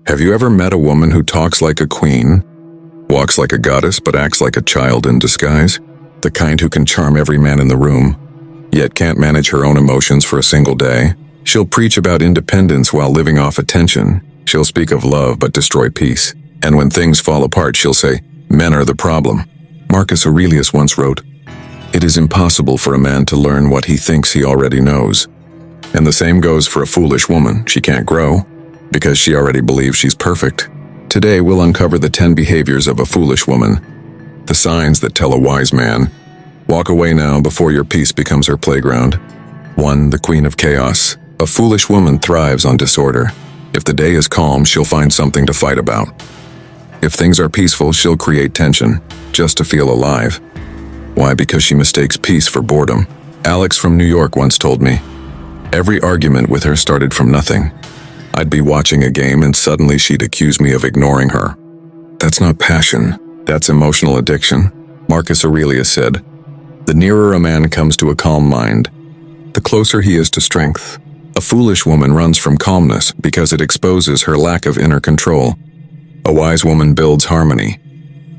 Have you ever met a woman who talks like a queen, walks like a goddess but acts like a child in disguise? The kind who can charm every man in the room, yet can't manage her own emotions for a single day. She'll preach about independence while living off attention. She'll speak of love but destroy peace. And when things fall apart, she'll say, "Men are the problem." Marcus Aurelius once wrote, "It is impossible for a man to learn what he thinks he already knows." And the same goes for a foolish woman. She can't grow because she already believes she's perfect. Today we'll uncover the 10 behaviors of a foolish woman, the signs that tell a wise man. Walk away now before your peace becomes her playground. 1. The queen of chaos. A foolish woman thrives on disorder. If the day is calm, she'll find something to fight about. If things are peaceful, she'll create tension, just to feel alive. Why? Because she mistakes peace for boredom. Alex from New York once told me, "Every argument with her started from nothing. I'd be watching a game and suddenly she'd accuse me of ignoring her." That's not passion, that's emotional addiction. Marcus Aurelius said, "The nearer a man comes to a calm mind, the closer he is to strength." A foolish woman runs from calmness because it exposes her lack of inner control. A wise woman builds harmony.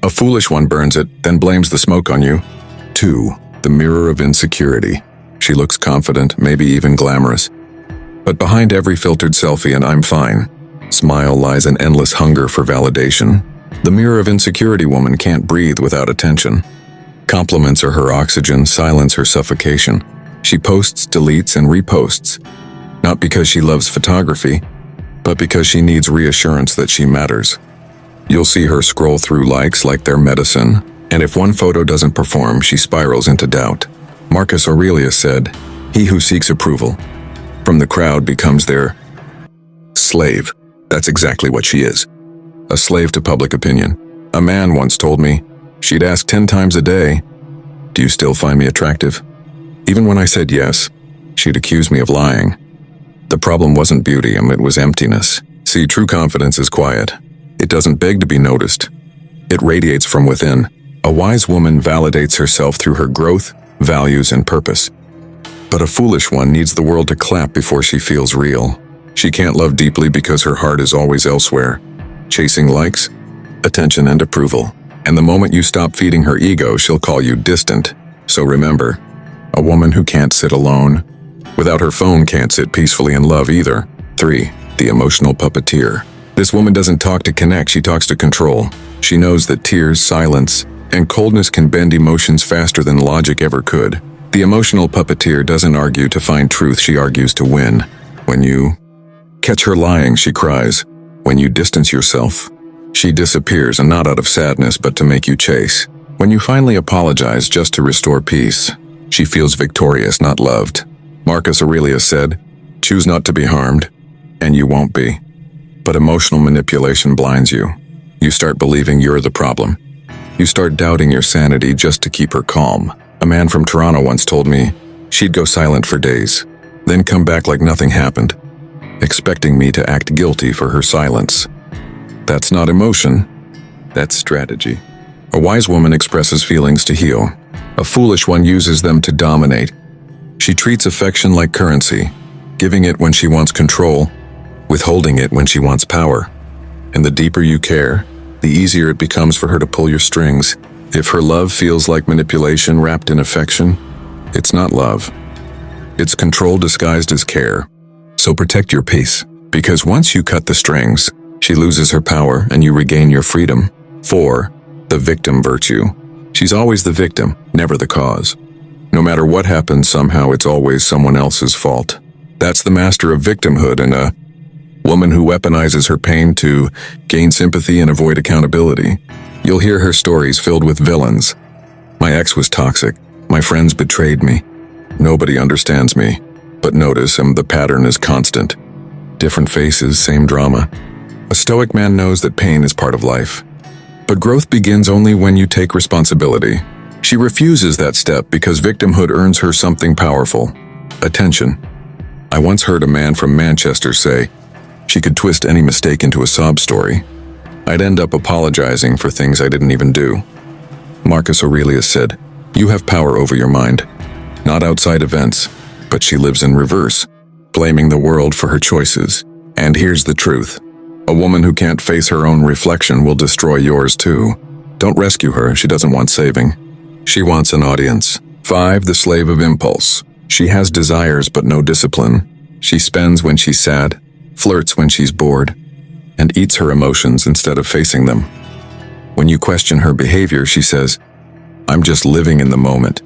A foolish one burns it, then blames the smoke on you. 2. The mirror of insecurity. She looks confident, maybe even glamorous. But behind every filtered selfie and "I'm fine" smile lies an endless hunger for validation. The mirror of insecurity woman can't breathe without attention. Compliments are her oxygen, silence her suffocation. She posts, deletes, and reposts. Not because she loves photography, but because she needs reassurance that she matters. You'll see her scroll through likes like they're medicine, and if one photo doesn't perform, she spirals into doubt. Marcus Aurelius said, "He who seeks approval from the crowd becomes their slave." That's exactly what she is. A slave to public opinion. A man once told me, she'd ask 10 times a day, "Do you still find me attractive?" Even when I said yes, she'd accuse me of lying. The problem wasn't beauty, it was emptiness. See, true confidence is quiet. It doesn't beg to be noticed. It radiates from within. A wise woman validates herself through her growth, values, and purpose. But a foolish one needs the world to clap before she feels real. She can't love deeply because her heart is always elsewhere, chasing likes, attention, and approval. And the moment you stop feeding her ego, she'll call you distant. So remember, a woman who can't sit alone, without her phone, can't sit peacefully in love either. 3. The emotional puppeteer. This woman doesn't talk to connect, she talks to control. She knows that tears, silence, and coldness can bend emotions faster than logic ever could. The emotional puppeteer doesn't argue to find truth, she argues to win. When you catch her lying, she cries. When you distance yourself, she disappears, and not out of sadness but to make you chase. When you finally apologize just to restore peace, she feels victorious, not loved. Marcus Aurelius said, "Choose not to be harmed, and you won't be." But emotional manipulation blinds you. You start believing you're the problem. You start doubting your sanity just to keep her calm. A man from Toronto once told me she'd go silent for days, then come back like nothing happened, expecting me to act guilty for her silence. That's not emotion, that's strategy. A wise woman expresses feelings to heal. A foolish one uses them to dominate. She treats affection like currency, giving it when she wants control, withholding it when she wants power. And the deeper you care, the easier it becomes for her to pull your strings. If her love feels like manipulation wrapped in affection, it's not love. It's control disguised as care. So protect your peace, because once you cut the strings, she loses her power and you regain your freedom. 4. The victim virtue. She's always the victim, never the cause. No matter what happens, somehow it's always someone else's fault. That's the master of victimhood, and a woman who weaponizes her pain to gain sympathy and avoid accountability. You'll hear her stories filled with villains. My ex was toxic. My friends betrayed me. Nobody understands me. But notice, the pattern is constant. Different faces, same drama. A stoic man knows that pain is part of life. But growth begins only when you take responsibility. She refuses that step because victimhood earns her something powerful: attention. I once heard a man from Manchester say she could twist any mistake into a sob story. I'd end up apologizing for things I didn't even do. Marcus Aurelius said, "You have power over your mind, not outside events." But she lives in reverse, blaming the world for her choices. And here's the truth: A woman who can't face her own reflection will destroy yours too. Don't rescue her, she doesn't want saving. She wants an audience. 5. The slave of impulse. She has desires but no discipline. She spends when she's sad, flirts when she's bored, and eats her emotions instead of facing them. When you question her behavior, she says, "I'm just living in the moment."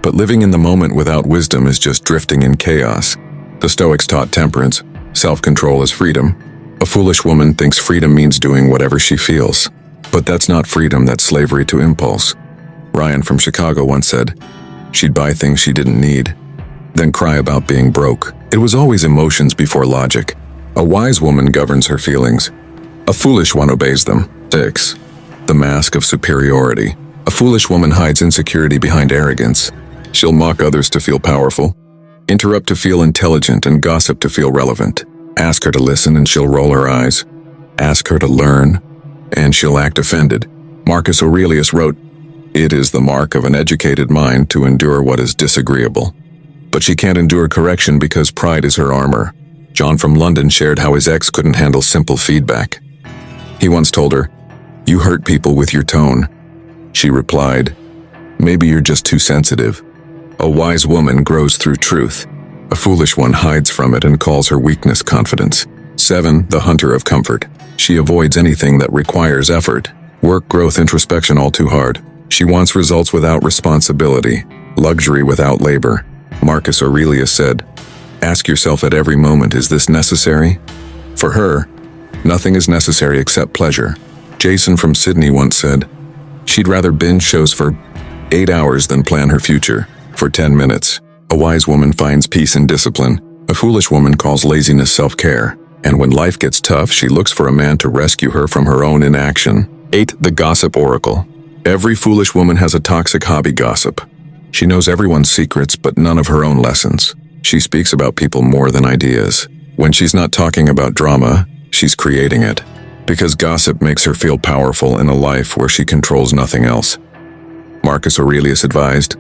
But living in the moment without wisdom is just drifting in chaos. The Stoics taught temperance. Self-control is freedom. A foolish woman thinks freedom means doing whatever she feels. But that's not freedom, that's slavery to impulse. Ryan from Chicago once said, she'd buy things she didn't need, then cry about being broke. It was always emotions before logic. A wise woman governs her feelings. A foolish one obeys them. 6. The mask of superiority. A foolish woman hides insecurity behind arrogance. She'll mock others to feel powerful, interrupt to feel intelligent, and gossip to feel relevant. Ask her to listen and she'll roll her eyes. Ask her to learn, and she'll act offended. Marcus Aurelius wrote, "It is the mark of an educated mind to endure what is disagreeable." But she can't endure correction because pride is her armor. John from London shared how his ex couldn't handle simple feedback. He once told her, "You hurt people with your tone." She replied, "Maybe you're just too sensitive." A wise woman grows through truth. A foolish one hides from it and calls her weakness confidence. 7. The hunter of comfort. She avoids anything that requires effort. Work, growth, introspection all too hard. She wants results without responsibility, luxury without labor. Marcus Aurelius said, "Ask yourself at every moment, is this necessary?" For her, nothing is necessary except pleasure. Jason from Sydney once said, she'd rather binge shows for 8 hours than plan her future for 10 minutes. A wise woman finds peace in discipline. A foolish woman calls laziness self-care. And when life gets tough, she looks for a man to rescue her from her own inaction. 8. The gossip oracle. Every foolish woman has a toxic hobby: gossip. She knows everyone's secrets, but none of her own lessons. She speaks about people more than ideas. When she's not talking about drama, she's creating it. Because gossip makes her feel powerful in a life where she controls nothing else. Marcus Aurelius advised,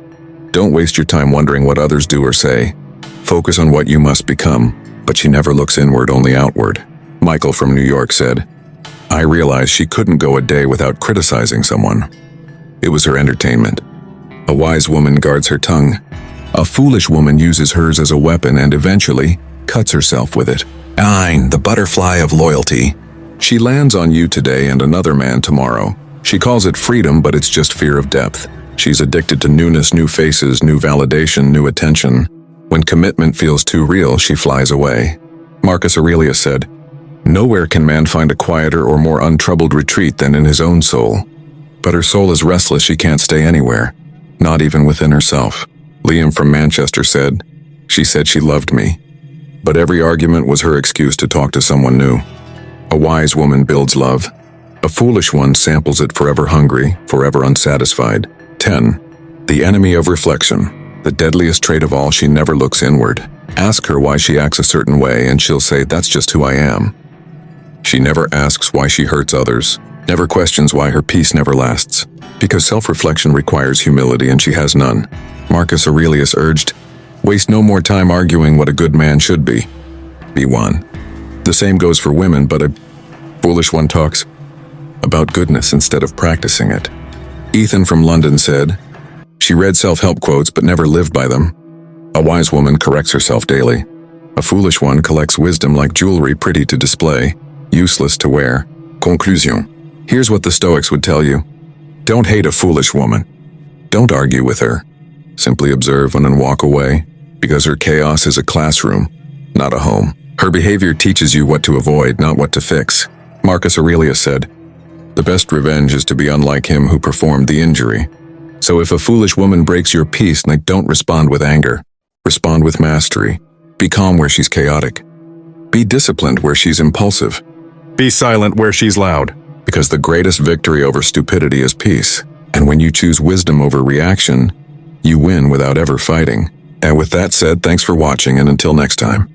"Don't waste your time wondering what others do or say. Focus on what you must become." But she never looks inward, only outward. Michael from New York said, "I realized she couldn't go a day without criticizing someone. It was her entertainment." A wise woman guards her tongue. A foolish woman uses hers as a weapon and eventually cuts herself with it. 9. The butterfly of loyalty. She lands on you today and another man tomorrow. She calls it freedom, but it's just fear of depth. She's addicted to newness, new faces, new validation, new attention. When commitment feels too real, she flies away. Marcus Aurelius said, "Nowhere can man find a quieter or more untroubled retreat than in his own soul." But her soul is restless, she can't stay anywhere, not even within herself. Liam from Manchester said, "She said she loved me, but every argument was her excuse to talk to someone new." A wise woman builds love. A foolish one samples it, forever hungry, forever unsatisfied. 10. The enemy of reflection. The deadliest trait of all, she never looks inward. Ask her why she acts a certain way and she'll say, "That's just who I am." She never asks why she hurts others, never questions why her peace never lasts. Because self-reflection requires humility and she has none. Marcus Aurelius urged, "Waste no more time arguing what a good man should be. Be one." The same goes for women, but a foolish one talks about goodness instead of practicing it. Ethan from London said, "She read self-help quotes but never lived by them." A wise woman corrects herself daily. A foolish one collects wisdom like jewelry, pretty to display, useless to wear. Conclusion. Here's what the Stoics would tell you. Don't hate a foolish woman. Don't argue with her. Simply observe and then walk away, because her chaos is a classroom, not a home. Her behavior teaches you what to avoid, not what to fix. Marcus Aurelius said, "The best revenge is to be unlike him who performed the injury." So if a foolish woman breaks your peace, don't respond with anger. Respond with mastery. Be calm where she's chaotic. Be disciplined where she's impulsive. Be silent where she's loud. Because the greatest victory over stupidity is peace. And when you choose wisdom over reaction, you win without ever fighting. And with that said, thanks for watching, and until next time.